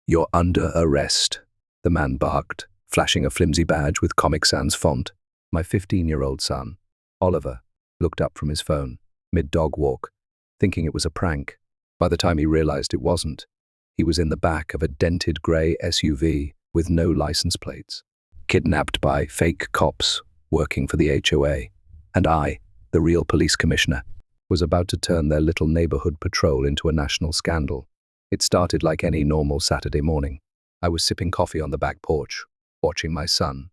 "You're under arrest," the man barked, flashing a flimsy badge with Comic Sans font. My 15-year-old son, Oliver, looked up from his phone, mid-dog walk, thinking it was a prank. By the time he realized it wasn't, he was in the back of a dented grey SUV with no license plates, kidnapped by fake cops working for the HOA, and I, the real police commissioner, was about to turn their little neighborhood patrol into a national scandal. It started like any normal Saturday morning. I was sipping coffee on the back porch, watching my son,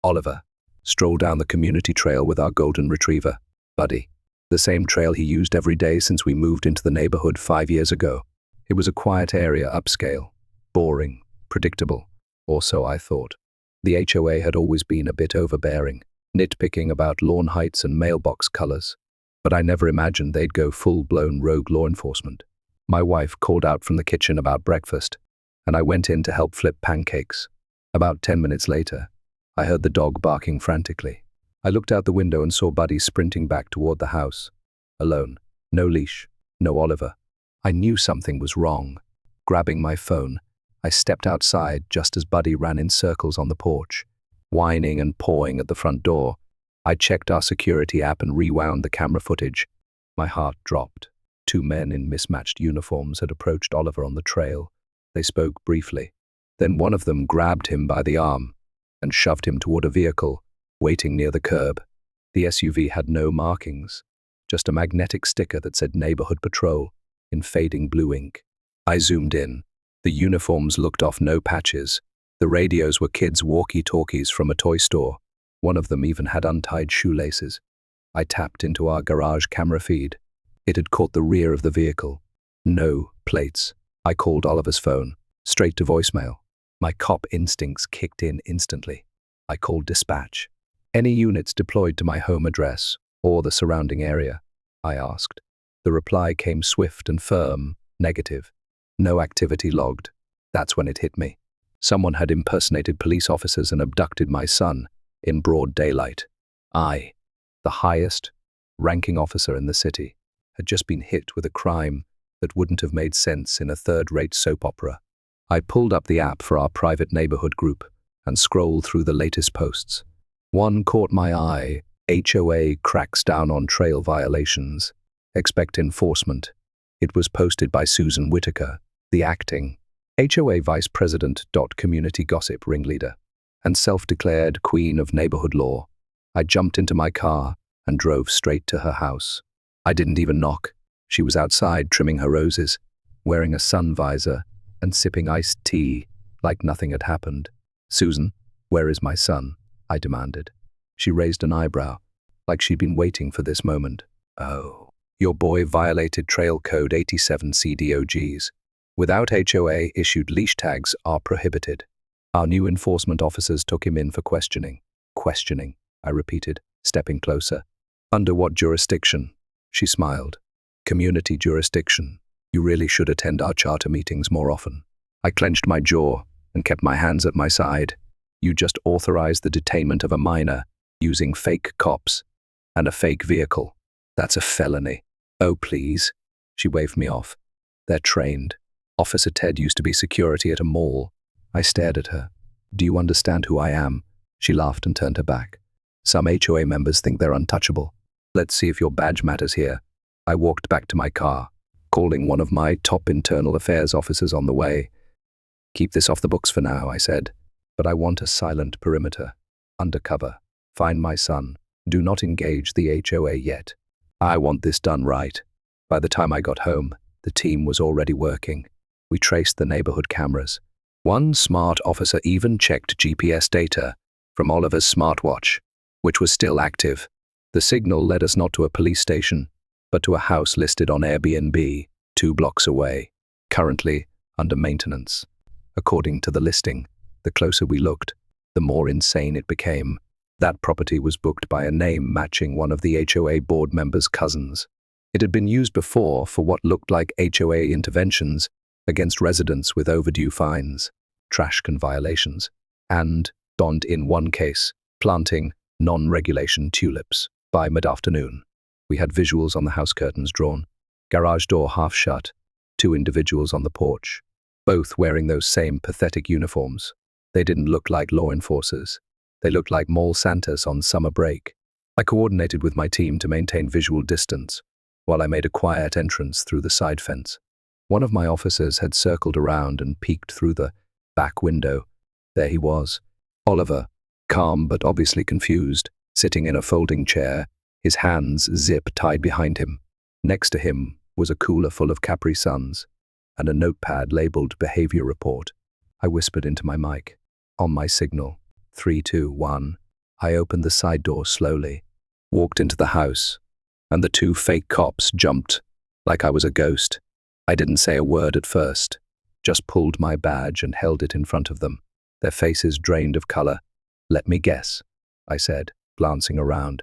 Oliver, stroll down the community trail with our golden retriever, Buddy, the same trail he used every day since we moved into the neighborhood 5 years ago. It was a quiet area, upscale, boring, predictable, or so I thought. The HOA had always been a bit overbearing, nitpicking about lawn heights and mailbox colors, but I never imagined they'd go full-blown rogue law enforcement. My wife called out from the kitchen about breakfast, and I went in to help flip pancakes. About 10 minutes later, I heard the dog barking frantically. I looked out the window and saw Buddy sprinting back toward the house. Alone, no leash, no Oliver. I knew something was wrong. Grabbing my phone, I stepped outside just as Buddy ran in circles on the porch, whining and pawing at the front door. I checked our security app and rewound the camera footage. My heart dropped. 2 men in mismatched uniforms had approached Oliver on the trail. They spoke briefly. Then one of them grabbed him by the arm and shoved him toward a vehicle waiting near the curb. The SUV had no markings, just a magnetic sticker that said Neighborhood Patrol in fading blue ink. I zoomed in. The uniforms looked off no patches. The radios were kids' walkie-talkies from a toy store. One of them even had untied shoelaces. I tapped into our garage camera feed. It had caught the rear of the vehicle. No plates. I called Oliver's phone, straight to voicemail. My cop instincts kicked in instantly. I called dispatch. "Any units deployed to my home address or the surrounding area?" I asked. The reply came swift and firm, negative. No activity logged. That's when it hit me. Someone had impersonated police officers and abducted my son in broad daylight. I, the highest ranking officer in the city, had just been hit with a crime that wouldn't have made sense in a third-rate soap opera. I pulled up the app for our private neighborhood group and scrolled through the latest posts. One caught my eye. HOA cracks down on trail violations. Expect enforcement. It was posted by Susan Whitaker, the acting HOA Vice President. Community gossip ringleader and self-declared Queen of Neighborhood Law. I jumped into my car and drove straight to her house. I didn't even knock. She was outside trimming her roses, wearing a sun visor and sipping iced tea like nothing had happened. "Susan, where is my son?" I demanded. She raised an eyebrow, like she'd been waiting for this moment. "Oh, your boy violated Trail Code 87 CDOGs. Without HOA-issued leash tags are prohibited. Our new enforcement officers took him in for questioning." "Questioning," I repeated, stepping closer. "Under what jurisdiction?" She smiled. "Community jurisdiction. You really should attend our charter meetings more often." I clenched my jaw and kept my hands at my side. "You just authorized the detainment of a minor using fake cops and a fake vehicle. That's a felony." "Oh, please." She waved me off. "They're trained. Officer Ted used to be security at a mall." I stared at her. "Do you understand who I am?" She laughed and turned her back. "Some HOA members think they're untouchable. Let's see if your badge matters here." I walked back to my car, calling one of my top internal affairs officers on the way. "Keep this off the books for now," I said. "But I want a silent perimeter. Undercover. Find my son. Do not engage the HOA yet. I want this done right." By the time I got home, the team was already working. We traced the neighborhood cameras. One smart officer even checked GPS data from Oliver's smartwatch, which was still active. The signal led us not to a police station, but to a house listed on Airbnb 2 blocks away, currently under maintenance. According to the listing, the closer we looked, the more insane it became. That property was booked by a name matching one of the HOA board members' cousins. It had been used before for what looked like HOA interventions against residents with overdue fines, trash can violations, and, bond in one case, planting non-regulation tulips. By mid-afternoon, we had visuals on the house curtains drawn, garage door half shut, 2 individuals on the porch. both wearing those same pathetic uniforms. They didn't look like law enforcers. They looked like mall Santas on summer break. I coordinated with my team to maintain visual distance, while I made a quiet entrance through the side fence. One of my officers had circled around and peeked through the back window. There he was, Oliver, calm but obviously confused, sitting in a folding chair, his hands zip tied behind him. Next to him was a cooler full of Capri Suns and a notepad labeled Behavior Report. I whispered into my mic. On my signal, 3, 2, 1, I opened the side door slowly, walked into the house, and the two fake cops jumped like I was a ghost. I didn't say a word at first, just pulled my badge and held it in front of them, their faces drained of color. "Let me guess," I said, glancing around.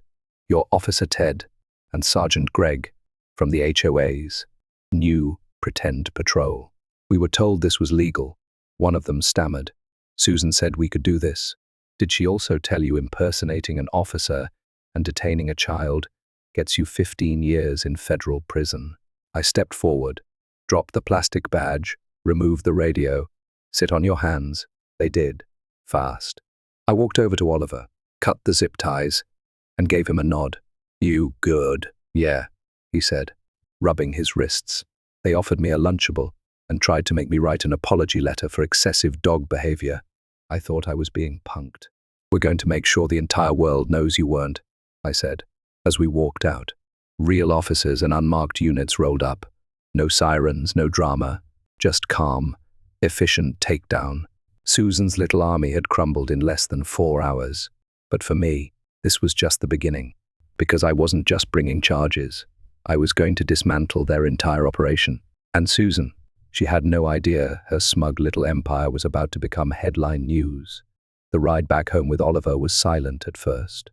"You're Officer Ted and Sergeant Greg from the HOA's new pretend patrol." We were told this was legal. One of them stammered. "Susan said we could do this. Did she also tell you impersonating an officer and detaining a child gets you 15 years in federal prison?" I stepped forward, dropped the plastic badge, removed the radio. "Sit on your hands." They did, fast. I walked over to Oliver, cut the zip ties, and gave him a nod. "You good?" "Yeah," he said, rubbing his wrists. They offered me a Lunchable and tried to make me write an apology letter for excessive dog behavior. I thought I was being punked. "We're going to make sure the entire world knows you weren't," I said, as we walked out. Real officers and unmarked units rolled up. No sirens, no drama, just calm, efficient takedown. Susan's little army had crumbled in less than 4 hours. But for me, this was just the beginning, because I wasn't just bringing charges. I was going to dismantle their entire operation. And Susan, she had no idea her smug little empire was about to become headline news. The ride back home with Oliver was silent at first.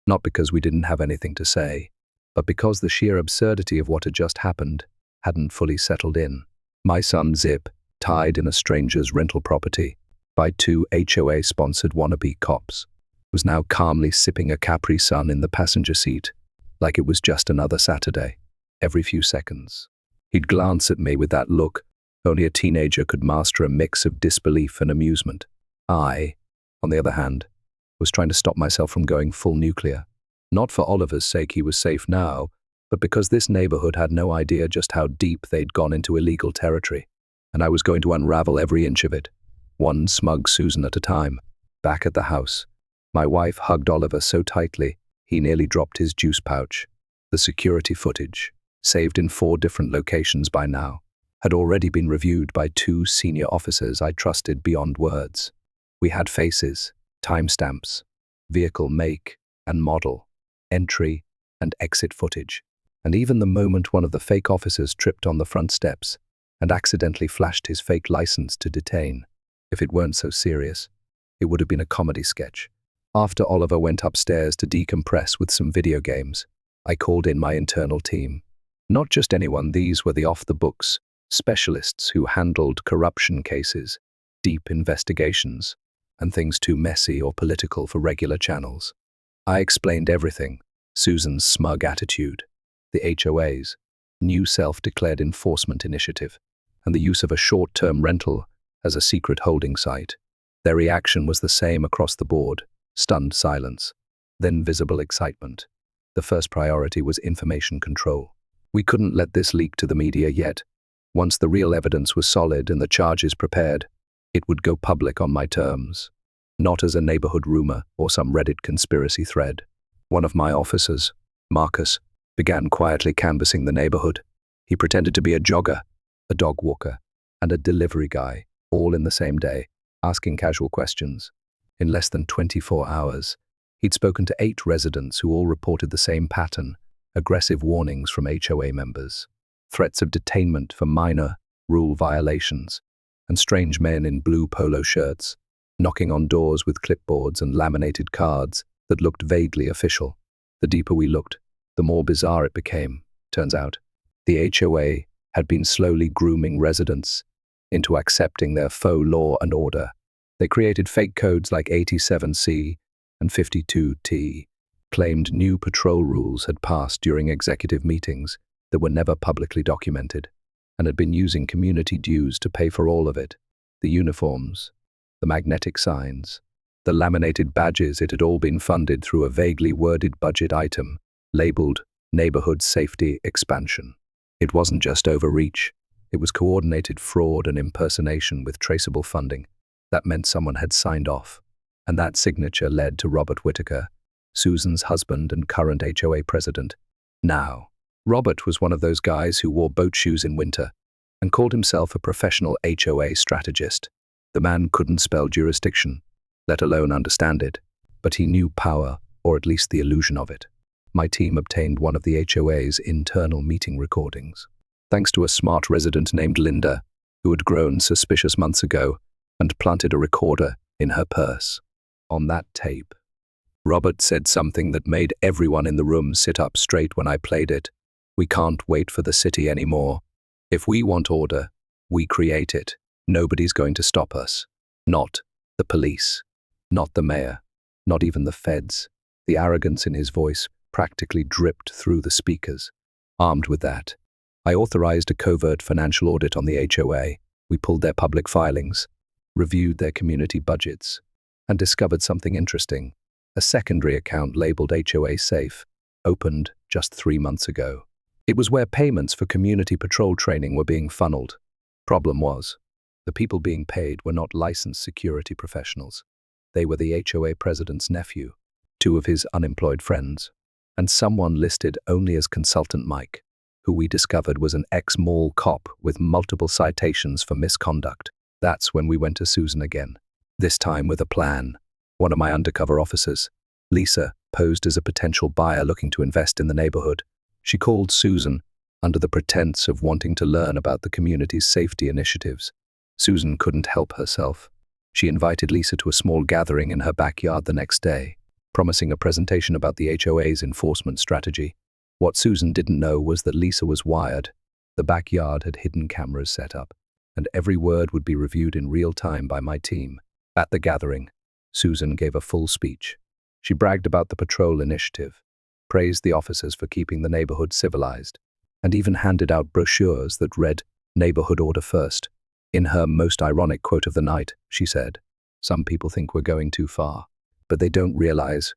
Not because we didn't have anything to say, but because the sheer absurdity of what had just happened hadn't fully settled in. My son Zip, tied in a stranger's rental property by 2 HOA-sponsored wannabe cops, was now calmly sipping a Capri Sun in the passenger seat, like it was just another Saturday. Every few seconds, he'd glance at me with that look only a teenager could master, a mix of disbelief and amusement. I, on the other hand, was trying to stop myself from going full nuclear. Not for Oliver's sake, he was safe now, but because this neighborhood had no idea just how deep they'd gone into illegal territory, and I was going to unravel every inch of it, one smug Susan at a time. Back at the house, my wife hugged Oliver so tightly he nearly dropped his juice pouch. The security footage, saved in 4 different locations by now, had already been reviewed by 2 senior officers I trusted beyond words. We had faces, timestamps, vehicle make and model, entry and exit footage, and even the moment one of the fake officers tripped on the front steps and accidentally flashed his fake license to detain. If it weren't so serious, it would have been a comedy sketch. After Oliver went upstairs to decompress with some video games, I called in my internal team. Not just anyone, these were the off-the-books specialists who handled corruption cases, deep investigations, and things too messy or political for regular channels. I explained everything: Susan's smug attitude, the HOA's new self-declared enforcement initiative, and the use of a short-term rental as a secret holding site. Their reaction was the same across the board: stunned silence, then visible excitement. The first priority was information control. We couldn't let this leak to the media yet. Once the real evidence was solid and the charges prepared, it would go public on my terms, not as a neighborhood rumor or some Reddit conspiracy thread. One of my officers, Marcus, began quietly canvassing the neighborhood. He pretended to be a jogger, a dog walker, and a delivery guy, all in the same day, asking casual questions. In less than 24 hours, he'd spoken to 8 residents who all reported the same pattern: aggressive warnings from HOA members, threats of detainment for minor rule violations, and strange men in blue polo shirts, knocking on doors with clipboards and laminated cards that looked vaguely official. The deeper we looked, the more bizarre it became. Turns out, the HOA had been slowly grooming residents into accepting their faux law and order. They created fake codes like 87C and 52T, claimed new patrol rules had passed during executive meetings that were never publicly documented. and had been using community dues to pay for all of it. The uniforms, the magnetic signs, the laminated badges, it had all been funded through a vaguely worded budget item labeled Neighborhood Safety Expansion. It wasn't just overreach, it was coordinated fraud and impersonation with traceable funding. That meant someone had signed off, and that signature led to Robert Whitaker, Susan's husband and current HOA president. Now, Robert was one of those guys who wore boat shoes in winter and called himself a professional HOA strategist. The man couldn't spell jurisdiction, let alone understand it, but he knew power, or at least the illusion of it. My team obtained one of the HOA's internal meeting recordings, thanks to a smart resident named Linda, who had grown suspicious months ago and planted a recorder in her purse. On that tape, Robert said something that made everyone in the room sit up straight when I played it. "We can't wait for the city anymore. If we want order, we create it. Nobody's going to stop us. Not the police. Not the mayor. Not even the feds." The arrogance in his voice practically dripped through the speakers. Armed with that, I authorized a covert financial audit on the HOA. We pulled their public filings, reviewed their community budgets, and discovered something interesting. A secondary account labeled HOA Safe opened just 3 months ago. It was where payments for community patrol training were being funneled. Problem was, the people being paid were not licensed security professionals. They were the HOA president's nephew, 2 of his unemployed friends, and someone listed only as Consultant Mike, who we discovered was an ex-mall cop with multiple citations for misconduct. That's when we went to Susan again, this time with a plan. One of my undercover officers, Lisa, posed as a potential buyer looking to invest in the neighborhood. She called Susan under the pretense of wanting to learn about the community's safety initiatives. Susan couldn't help herself. She invited Lisa to a small gathering in her backyard the next day, promising a presentation about the HOA's enforcement strategy. What Susan didn't know was that Lisa was wired. The backyard had hidden cameras set up, and every word would be reviewed in real time by my team. At the gathering, Susan gave a full speech. She bragged about the patrol initiative, praised the officers for keeping the neighborhood civilized, and even handed out brochures that read, "Neighborhood Order First." In her most ironic quote of the night, she said, "Some people think we're going too far, but they don't realize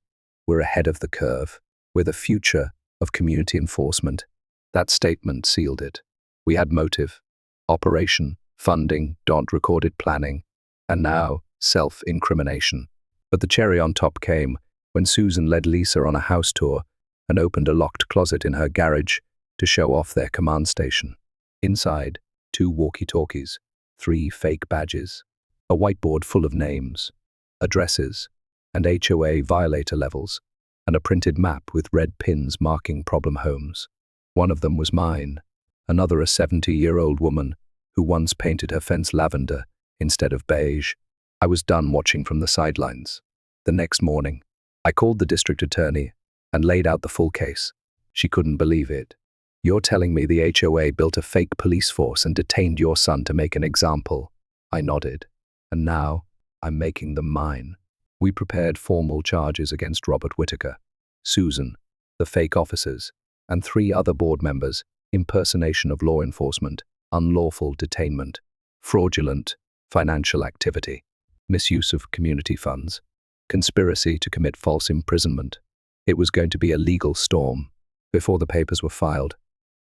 we're ahead of the curve. We're the future of community enforcement." That statement sealed it. We had motive, operation, funding, recorded planning, and now self-incrimination. But the cherry on top came when Susan led Lisa on a house tour and opened a locked closet in her garage to show off their command station. Inside, 2 walkie-talkies, 3 fake badges, a whiteboard full of names, addresses, and HOA violator levels, and a printed map with red pins marking problem homes. One of them was mine, another a 70-year-old woman who once painted her fence lavender instead of beige. I was done watching from the sidelines. The next morning, I called the district attorney and laid out the full case. She couldn't believe it. "You're telling me the HOA built a fake police force and detained your son to make an example?" I nodded. "And now, I'm making them mine." We prepared formal charges against Robert Whitaker, Susan, the fake officers, and 3 other board members: impersonation of law enforcement, unlawful detainment, fraudulent financial activity, misuse of community funds, conspiracy to commit false imprisonment. It was going to be a legal storm. Before the papers were filed,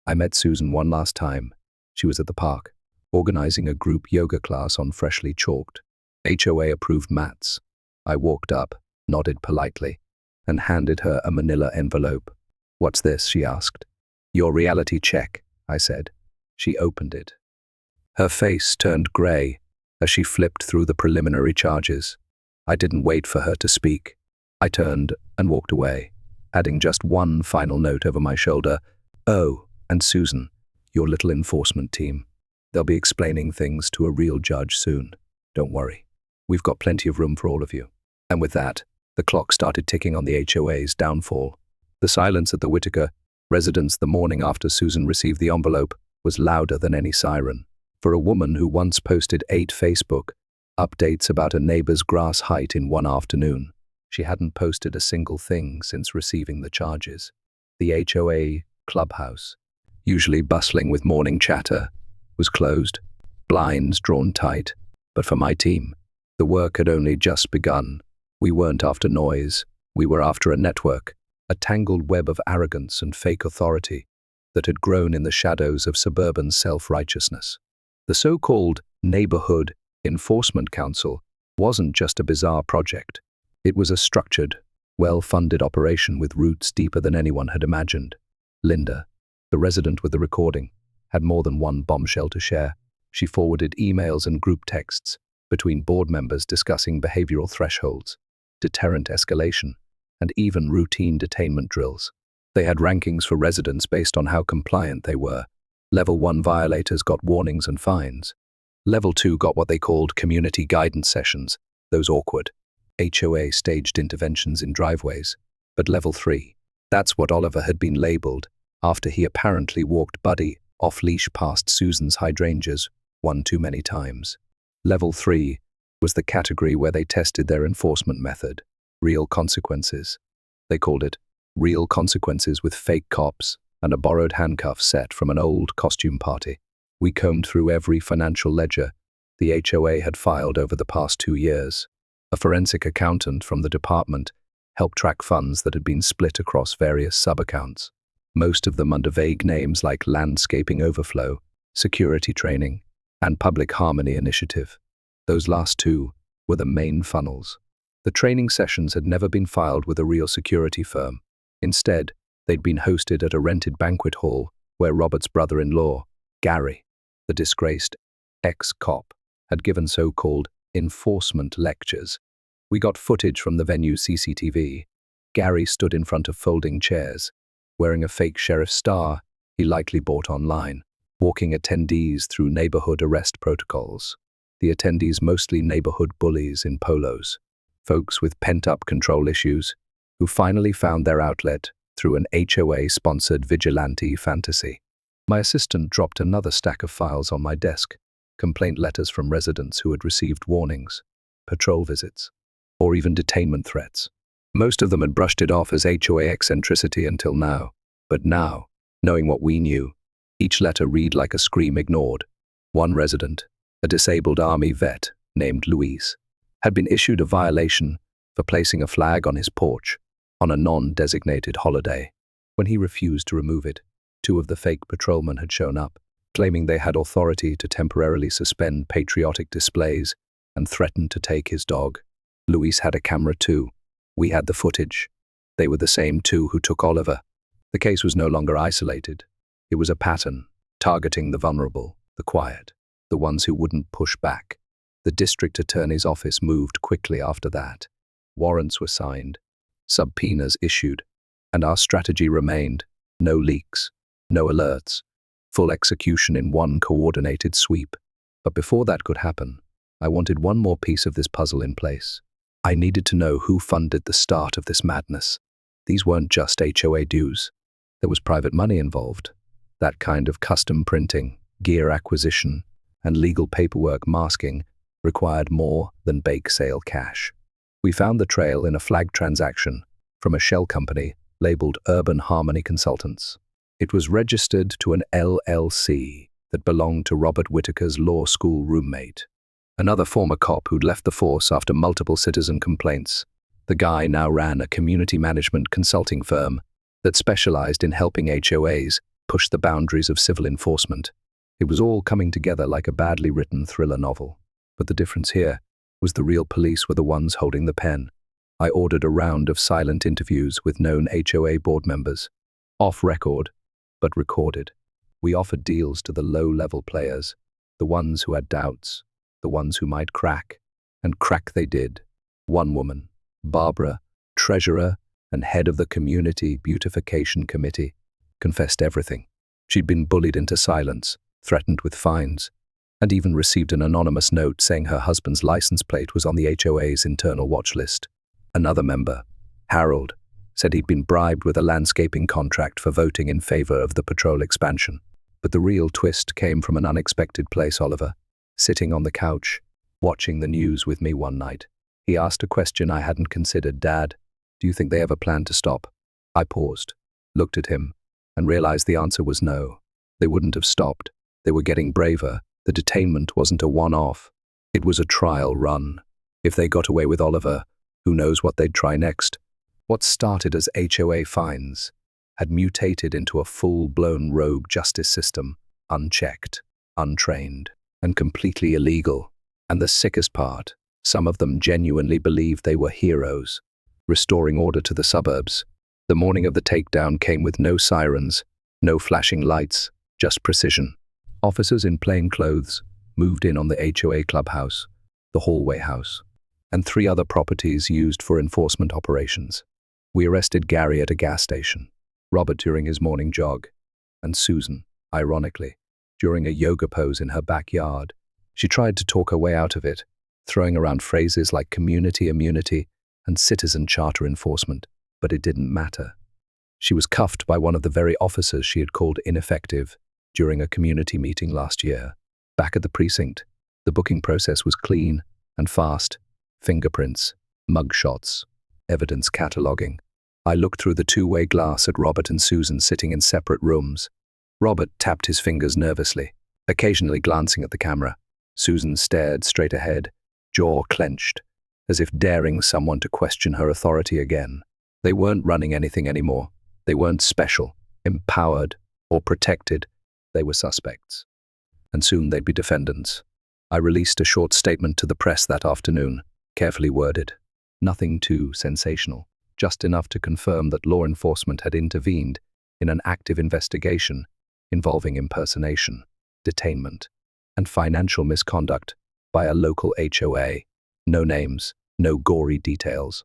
I met Susan one last time. She was at the park, organizing a group yoga class on freshly chalked, HOA-approved mats. I walked up, nodded politely, and handed her a manila envelope. "What's this?" she asked. "Your reality check," I said. She opened it. Her face turned grey as she flipped through the preliminary charges. I didn't wait for her to speak. I turned and walked away, adding just one final note over my shoulder. "Oh, and Susan, your little enforcement team. They'll be explaining things to a real judge soon. Don't worry. We've got plenty of room for all of you." And with that, the clock started ticking on the HOA's downfall. The silence at the Whitaker residence the morning after Susan received the envelope was louder than any siren. For a woman who once posted 8 Facebook updates about a neighbor's grass height in one afternoon, she hadn't posted a single thing since receiving the charges. The HOA clubhouse, usually bustling with morning chatter, was closed, blinds drawn tight. But for my team, the work had only just begun. We weren't after noise. We were after a network, a tangled web of arrogance and fake authority that had grown in the shadows of suburban self-righteousness. The so-called Neighborhood Enforcement Council wasn't just a bizarre project. It was a structured, well-funded operation with roots deeper than anyone had imagined. Linda, the resident with the recording, had more than one bombshell to share. She forwarded emails and group texts between board members discussing behavioral thresholds, deterrent escalation, and even routine detainment drills. They had rankings for residents based on how compliant they were. Level 1 violators got warnings and fines. Level 2 got what they called community guidance sessions, those awkward HOA staged interventions in driveways. But Level 3, that's what Oliver had been labeled after he apparently walked Buddy off-leash past Susan's hydrangeas one too many times. Level 3 was the category where they tested their enforcement method, real consequences. They called it real consequences with fake cops and a borrowed handcuff set from an old costume party. We combed through every financial ledger the HOA had filed over the past 2 years. A forensic accountant from the department helped track funds that had been split across various sub-accounts, most of them under vague names like Landscaping Overflow, Security Training, and Public Harmony Initiative. Those last two were the main funnels. The training sessions had never been filed with a real security firm. Instead, they'd been hosted at a rented banquet hall where Robert's brother-in-law, Gary, the disgraced ex-cop, had given so-called enforcement lectures. We got footage from the venue's CCTV. Gary stood in front of folding chairs, wearing a fake sheriff's star he likely bought online, walking attendees through neighborhood arrest protocols. The attendees mostly neighborhood bullies in polos, folks with pent-up control issues who finally found their outlet through an HOA-sponsored vigilante fantasy. My assistant dropped another stack of files on my desk, complaint letters from residents who had received warnings, patrol visits, or even detainment threats. Most of them had brushed it off as HOA eccentricity until now. But now, knowing what we knew, each letter read like a scream ignored. One resident, a disabled Army vet named Luis, had been issued a violation for placing a flag on his porch on a non-designated holiday. When he refused to remove it, 2 of the fake patrolmen had shown up, claiming they had authority to temporarily suspend patriotic displays and threatened to take his dog. Luis had a camera too. We had the footage. They were the same 2 who took Oliver. The case was no longer isolated. It was a pattern, targeting the vulnerable, the quiet, the ones who wouldn't push back. The district attorney's office moved quickly after that. Warrants were signed, subpoenas issued, and our strategy remained: no leaks, no alerts, full execution in one coordinated sweep. But before that could happen, I wanted one more piece of this puzzle in place. I needed to know who funded the start of this madness. These weren't just HOA dues. There was private money involved. That kind of custom printing, gear acquisition, and legal paperwork masking required more than bake sale cash. We found the trail in a flagged transaction from a shell company labeled Urban Harmony Consultants. It was registered to an LLC that belonged to Robert Whitaker's law school roommate, another former cop who'd left the force after multiple citizen complaints. The guy now ran a community management consulting firm that specialized in helping HOAs push the boundaries of civil enforcement. It was all coming together like a badly written thriller novel. But the difference here was the real police were the ones holding the pen. I ordered a round of silent interviews with known HOA board members, off record, but recorded. We offered deals to the low-level players, the ones who had doubts, the ones who might crack, and crack they did. One woman, Barbara, treasurer and head of the Community Beautification Committee, confessed everything. She'd been bullied into silence, threatened with fines, and even received an anonymous note saying her husband's license plate was on the HOA's internal watch list. Another member, Harold, said he'd been bribed with a landscaping contract for voting in favor of the patrol expansion. But the real twist came from an unexpected place. Oliver, sitting on the couch, watching the news with me one night, he asked a question I hadn't considered. "Dad, do you think they ever plan to stop?" I paused, looked at him, and realized the answer was no. They wouldn't have stopped. They were getting braver. The detainment wasn't a one-off. It was a trial run. If they got away with Oliver, who knows what they'd try next? What started as HOA fines had mutated into a full-blown rogue justice system, unchecked, untrained, and completely illegal. And the sickest part, some of them genuinely believed they were heroes, restoring order to the suburbs. The morning of the takedown came with no sirens, no flashing lights, just precision. Officers in plain clothes moved in on the HOA clubhouse, the hallway house, and 3 other properties used for enforcement operations. We arrested Gary at a gas station, Robert during his morning jog, and Susan, ironically, during a yoga pose in her backyard. She tried to talk her way out of it, throwing around phrases like community immunity and citizen charter enforcement, but it didn't matter. She was cuffed by one of the very officers she had called ineffective during a community meeting last year. Back at the precinct, the booking process was clean and fast. Fingerprints, mugshots, evidence cataloging. I looked through the 2-way glass at Robert and Susan sitting in separate rooms. Robert tapped his fingers nervously, occasionally glancing at the camera. Susan stared straight ahead, jaw clenched, as if daring someone to question her authority again. They weren't running anything anymore. They weren't special, empowered, or protected. They were suspects. And soon they'd be defendants. I released a short statement to the press that afternoon, carefully worded. Nothing too sensational, just enough to confirm that law enforcement had intervened in an active investigation involving impersonation, detainment, and financial misconduct by a local HOA. No names, no gory details.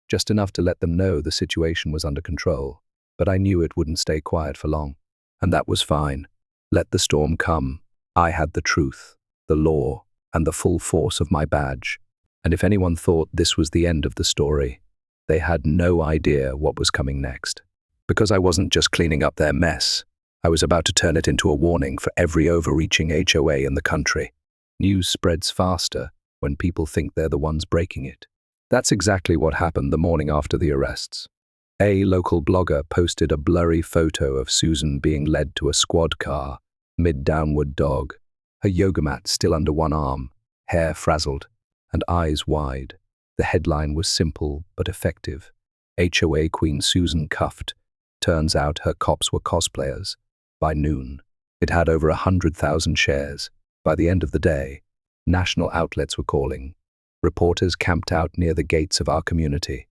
Just enough to let them know the situation was under control. But I knew it wouldn't stay quiet for long. And that was fine. Let the storm come. I had the truth, the law, and the full force of my badge. And if anyone thought this was the end of the story, they had no idea what was coming next. Because I wasn't just cleaning up their mess, I was about to turn it into a warning for every overreaching HOA in the country. News spreads faster when people think they're the ones breaking it. That's exactly what happened the morning after the arrests. A local blogger posted a blurry photo of Susan being led to a squad car, mid-downward dog, her yoga mat still under one arm, hair frazzled, and eyes wide. The headline was simple but effective. HOA Queen Susan cuffed. Turns out her cops were cosplayers. By noon, it had over 100,000 shares. By the end of the day, national outlets were calling. Reporters camped out near the gates of our community,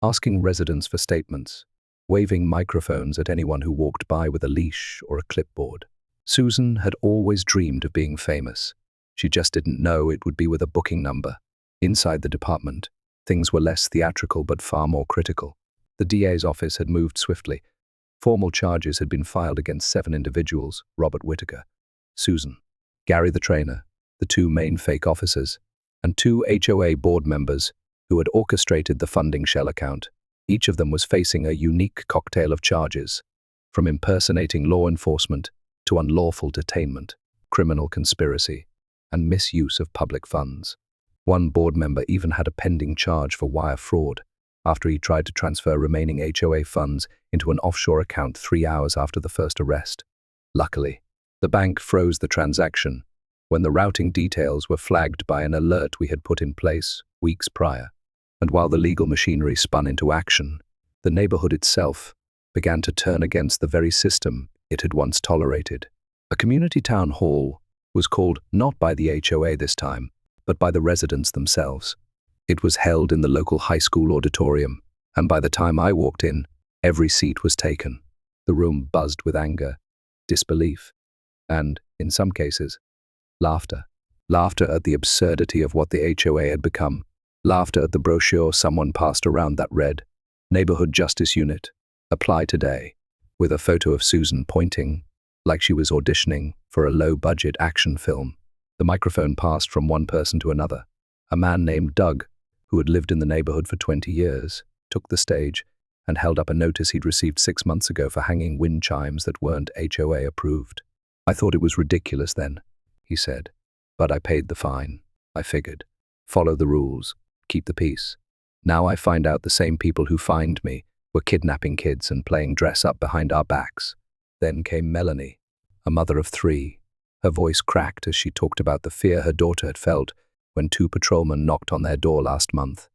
asking residents for statements, waving microphones at anyone who walked by with a leash or a clipboard. Susan had always dreamed of being famous. She just didn't know it would be with a booking number. Inside the department, things were less theatrical but far more critical. The DA's office had moved swiftly. Formal charges had been filed against 7 individuals: Robert Whittaker, Susan, Gary the trainer, the 2 main fake officers, and 2 HOA board members who had orchestrated the funding shell account. Each of them was facing a unique cocktail of charges, from impersonating law enforcement to unlawful detainment, criminal conspiracy, and misuse of public funds. One board member even had a pending charge for wire fraud after he tried to transfer remaining HOA funds into an offshore account 3 hours after the first arrest. Luckily, the bank froze the transaction when the routing details were flagged by an alert we had put in place weeks prior. And while the legal machinery spun into action, the neighborhood itself began to turn against the very system it had once tolerated. A community town hall was called not by the HOA this time, but by the residents themselves. It was held in the local high school auditorium, and by the time I walked in, every seat was taken. The room buzzed with anger, disbelief, and, in some cases, laughter. Laughter at the absurdity of what the HOA had become. Laughter at the brochure someone passed around that read, "Neighborhood Justice Unit, apply today," with a photo of Susan pointing, like she was auditioning for a low-budget action film. The microphone passed from one person to another. A man named Doug, who had lived in the neighborhood for 20 years, took the stage and held up a notice he'd received 6 months ago for hanging wind chimes that weren't HOA approved. "I thought it was ridiculous then," he said, "but I paid the fine. I figured. Follow the rules. Keep the peace. Now I find out the same people who fined me were kidnapping kids and playing dress-up behind our backs." Then came Melanie, a mother of 3, Her voice cracked as she talked about the fear her daughter had felt when 2 patrolmen knocked on their door last month,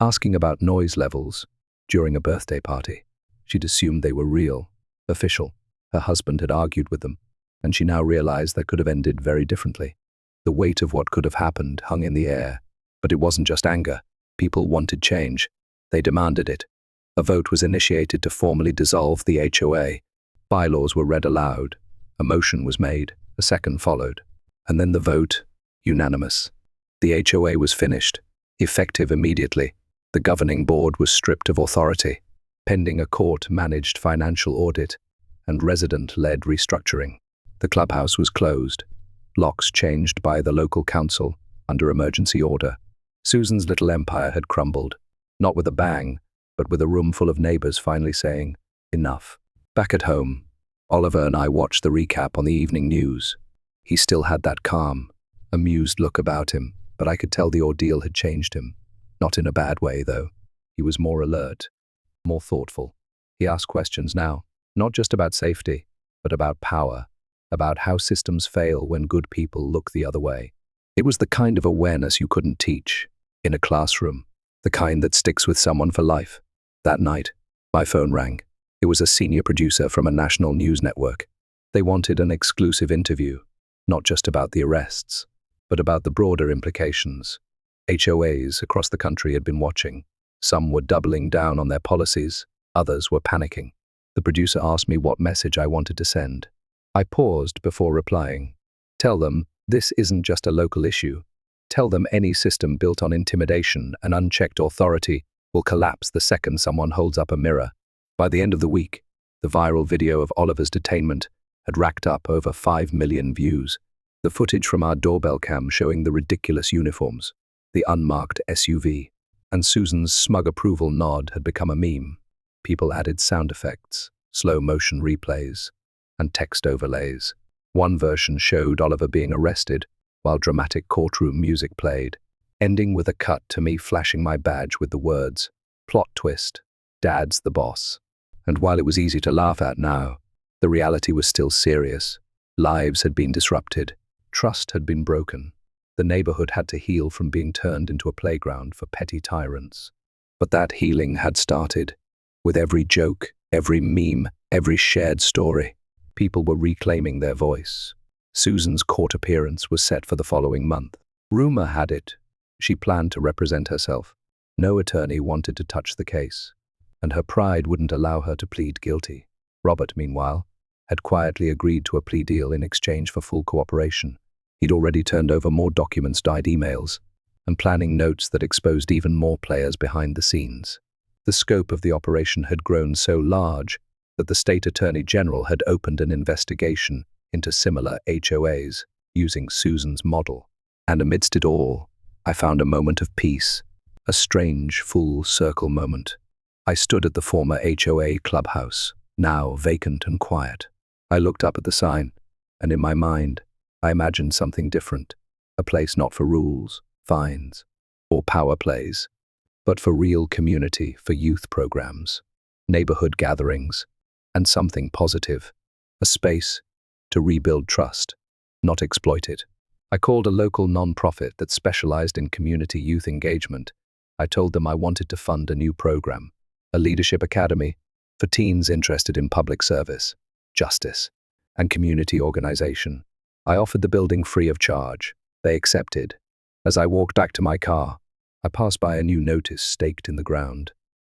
asking about noise levels during a birthday party. She'd assumed they were real, official. Her husband had argued with them, and she now realized that could have ended very differently. The weight of what could have happened hung in the air, but it wasn't just anger. People wanted change. They demanded it. A vote was initiated to formally dissolve the HOA. Bylaws were read aloud. A motion was made. A second followed. And then the vote, unanimous. The HOA was finished, effective immediately. The governing board was stripped of authority, pending a court-managed financial audit and resident-led restructuring. The clubhouse was closed, locks changed by the local council under emergency order. Susan's little empire had crumbled, not with a bang, but with a room full of neighbors finally saying, enough. Back at home, Oliver and I watched the recap on the evening news. He still had that calm, amused look about him, but I could tell the ordeal had changed him. Not in a bad way, though. He was more alert, more thoughtful. He asked questions now, not just about safety, but about power, about how systems fail when good people look the other way. It was the kind of awareness you couldn't teach in a classroom, the kind that sticks with someone for life. That night, my phone rang. It was a senior producer from a national news network. They wanted an exclusive interview, not just about the arrests, but about the broader implications. HOAs across the country had been watching. Some were doubling down on their policies, others were panicking. The producer asked me what message I wanted to send. I paused before replying. Tell them this isn't just a local issue. Tell them any system built on intimidation and unchecked authority will collapse the second someone holds up a mirror. By the end of the week, the viral video of Oliver's detainment had racked up over 5 million views. The footage from our doorbell cam showing the ridiculous uniforms, the unmarked SUV, and Susan's smug approval nod had become a meme. People added sound effects, slow motion replays, and text overlays. One version showed Oliver being arrested while dramatic courtroom music played, ending with a cut to me flashing my badge with the words, "Plot twist, Dad's the boss." And while it was easy to laugh at now, the reality was still serious. Lives had been disrupted. Trust had been broken. The neighborhood had to heal from being turned into a playground for petty tyrants. But that healing had started. With every joke, every meme, every shared story, people were reclaiming their voice. Susan's court appearance was set for the following month. Rumor had it she planned to represent herself. No attorney wanted to touch the case, and her pride wouldn't allow her to plead guilty. Robert, meanwhile, had quietly agreed to a plea deal in exchange for full cooperation. He'd already turned over more documents, dyed emails, and planning notes that exposed even more players behind the scenes. The scope of the operation had grown so large that the state attorney general had opened an investigation into similar HOAs using Susan's model. And amidst it all, I found a moment of peace, a strange full circle moment. I stood at the former HOA clubhouse, now vacant and quiet. I looked up at the sign, and in my mind, I imagined something different, a place not for rules, fines, or power plays, but for real community, for youth programs, neighborhood gatherings, and something positive, a space to rebuild trust, not exploit it. I called a local non-profit that specialized in community youth engagement. I told them I wanted to fund a new program, a leadership academy for teens interested in public service, justice, and community organization. I offered the building free of charge. They accepted. As I walked back to my car, I passed by a new notice staked in the ground.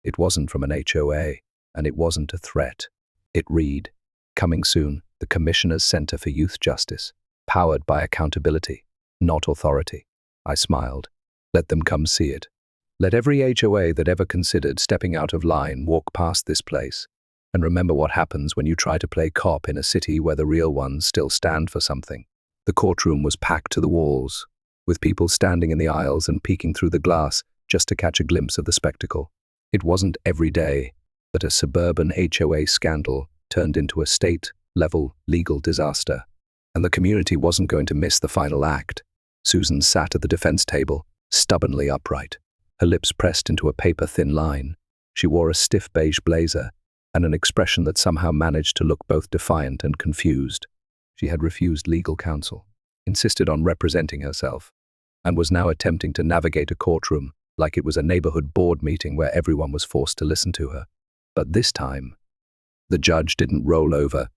It wasn't from an HOA, and it wasn't a threat. It read, "Coming soon, the Commissioner's Center for Youth Justice, powered by accountability, not authority." I smiled. Let them come see it. Let every HOA that ever considered stepping out of line walk past this place and remember what happens when you try to play cop in a city where the real ones still stand for something. The courtroom was packed to the walls, with people standing in the aisles and peeking through the glass just to catch a glimpse of the spectacle. It wasn't every day that a suburban HOA scandal turned into a state-level legal disaster, and the community wasn't going to miss the final act. Susan sat at the defense table, stubbornly upright, her lips pressed into a paper-thin line. She wore a stiff beige blazer and an expression that somehow managed to look both defiant and confused. She had refused legal counsel, insisted on representing herself, and was now attempting to navigate a courtroom like it was a neighborhood board meeting where everyone was forced to listen to her. But this time, the judge didn't roll over.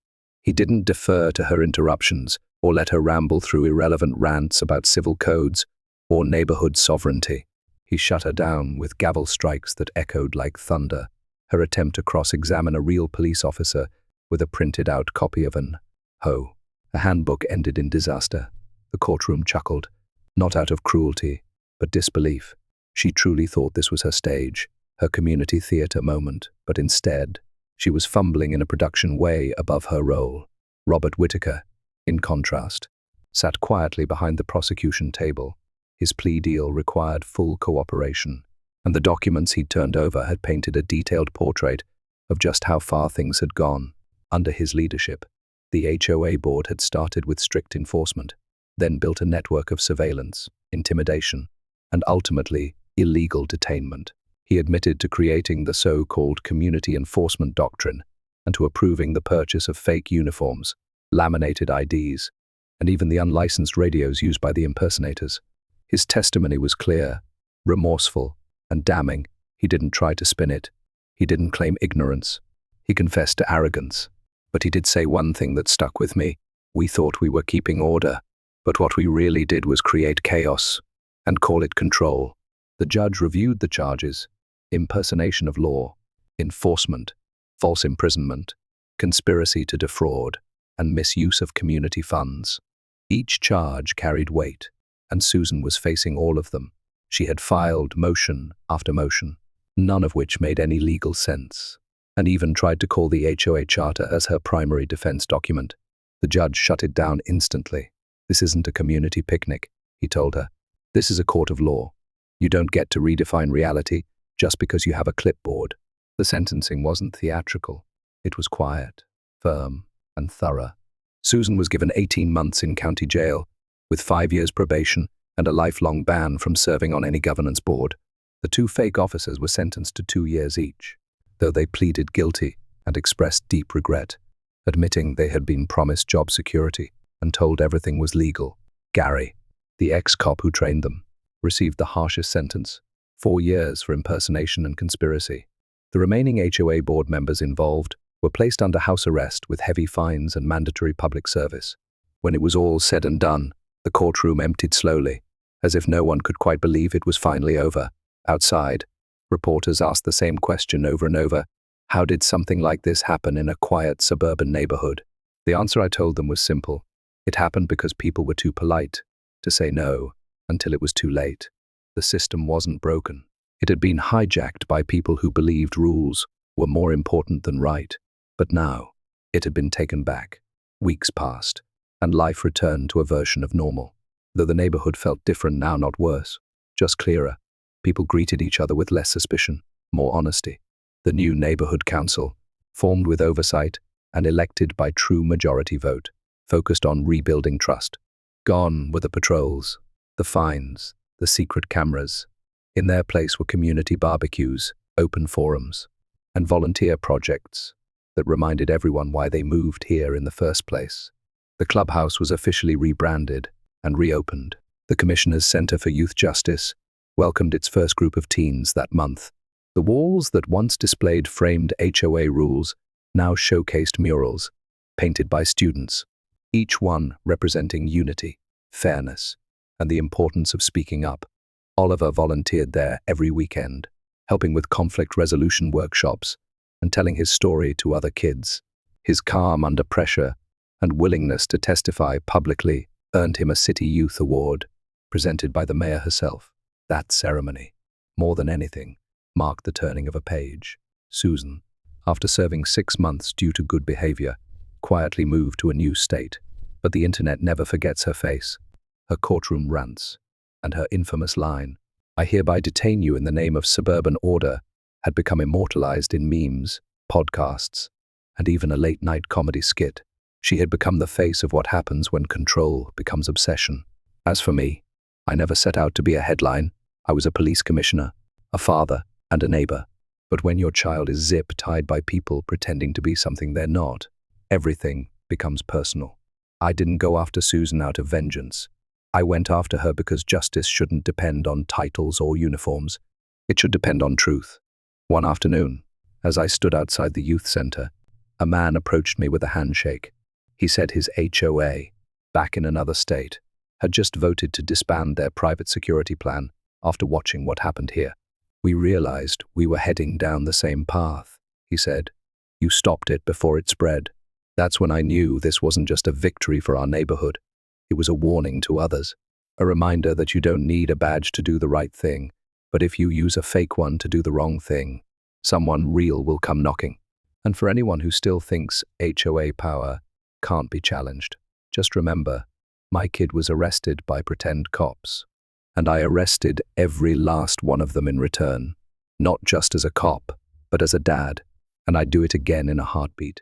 He didn't defer to her interruptions or let her ramble through irrelevant rants about civil codes or neighborhood sovereignty. He shut her down with gavel strikes that echoed like thunder. Her attempt to cross-examine a real police officer with a printed-out copy of an HOA, a handbook, ended in disaster. The courtroom chuckled, not out of cruelty, but disbelief. She truly thought this was her stage, her community theater moment, but instead, she was fumbling in a production way above her role. Robert Whitaker, in contrast, sat quietly behind the prosecution table. His plea deal required full cooperation, and the documents he'd turned over had painted a detailed portrait of just how far things had gone. Under his leadership, the HOA board had started with strict enforcement, then built a network of surveillance, intimidation, and ultimately illegal detainment. He admitted to creating the so-called community enforcement doctrine and to approving the purchase of fake uniforms, laminated IDs, and even the unlicensed radios used by the impersonators. His testimony was clear, remorseful, and damning. He didn't try to spin it. He didn't claim ignorance. He confessed to arrogance. But he did say one thing that stuck with me. We thought we were keeping order, but what we really did was create chaos and call it control. The judge reviewed the charges: impersonation of law, enforcement, false imprisonment, conspiracy to defraud, and misuse of community funds. Each charge carried weight, and Susan was facing all of them. She had filed motion after motion, none of which made any legal sense, and even tried to call the HOA charter as her primary defense document. The judge shut it down instantly. "This isn't a community picnic," he told her. "This is a court of law. You don't get to redefine reality just because you have a clipboard." The sentencing wasn't theatrical. It was quiet, firm, and thorough. Susan was given 18 months in county jail, with 5 years probation and a lifelong ban from serving on any governance board. The two fake officers were sentenced to 2 years each, though they pleaded guilty and expressed deep regret, admitting they had been promised job security and told everything was legal. Gary, the ex-cop who trained them, received the harshest sentence: 4 years for impersonation and conspiracy. The remaining HOA board members involved were placed under house arrest with heavy fines and mandatory public service. When it was all said and done, the courtroom emptied slowly, as if no one could quite believe it was finally over. Outside, reporters asked the same question over and over: how did something like this happen in a quiet suburban neighborhood? The answer I told them was simple. It happened because people were too polite to say no until it was too late. The system wasn't broken. It had been hijacked by people who believed rules were more important than right. But now, it had been taken back. Weeks passed, and life returned to a version of normal. Though the neighborhood felt different now, not worse, just clearer. People greeted each other with less suspicion, more honesty. The new neighborhood council, formed with oversight and elected by true majority vote, focused on rebuilding trust. Gone were the patrols, the fines, the secret cameras. In their place were community barbecues, open forums, and volunteer projects that reminded everyone why they moved here in the first place. The clubhouse was officially rebranded and reopened. The Commissioner's Center for Youth Justice welcomed its first group of teens that month. The walls that once displayed framed HOA rules now showcased murals, painted by students, each one representing unity, fairness, and the importance of speaking up. Oliver volunteered there every weekend, helping with conflict resolution workshops and telling his story to other kids. His calm under pressure and willingness to testify publicly earned him a City Youth Award, presented by the mayor herself. That ceremony, more than anything, marked the turning of a page. Susan, after serving 6 months due to good behavior, quietly moved to a new state. But the internet never forgets her face, her courtroom rants, and her infamous line, "I hereby detain you in the name of suburban order," had become immortalized in memes, podcasts, and even a late-night comedy skit. She had become the face of what happens when control becomes obsession. As for me, I never set out to be a headline. I was a police commissioner, a father, and a neighbor. But when your child is zip-tied by people pretending to be something they're not, everything becomes personal. I didn't go after Susan out of vengeance. I went after her because justice shouldn't depend on titles or uniforms. It should depend on truth. One afternoon, as I stood outside the youth center, a man approached me with a handshake. He said his HOA, back in another state, had just voted to disband their private security plan after watching what happened here. We realized we were heading down the same path, he said. You stopped it before it spread. That's when I knew this wasn't just a victory for our neighborhood. It was a warning to others, a reminder that you don't need a badge to do the right thing, but if you use a fake one to do the wrong thing, someone real will come knocking. And for anyone who still thinks HOA power can't be challenged, just remember, my kid was arrested by pretend cops, and I arrested every last one of them in return, not just as a cop, but as a dad, and I'd do it again in a heartbeat.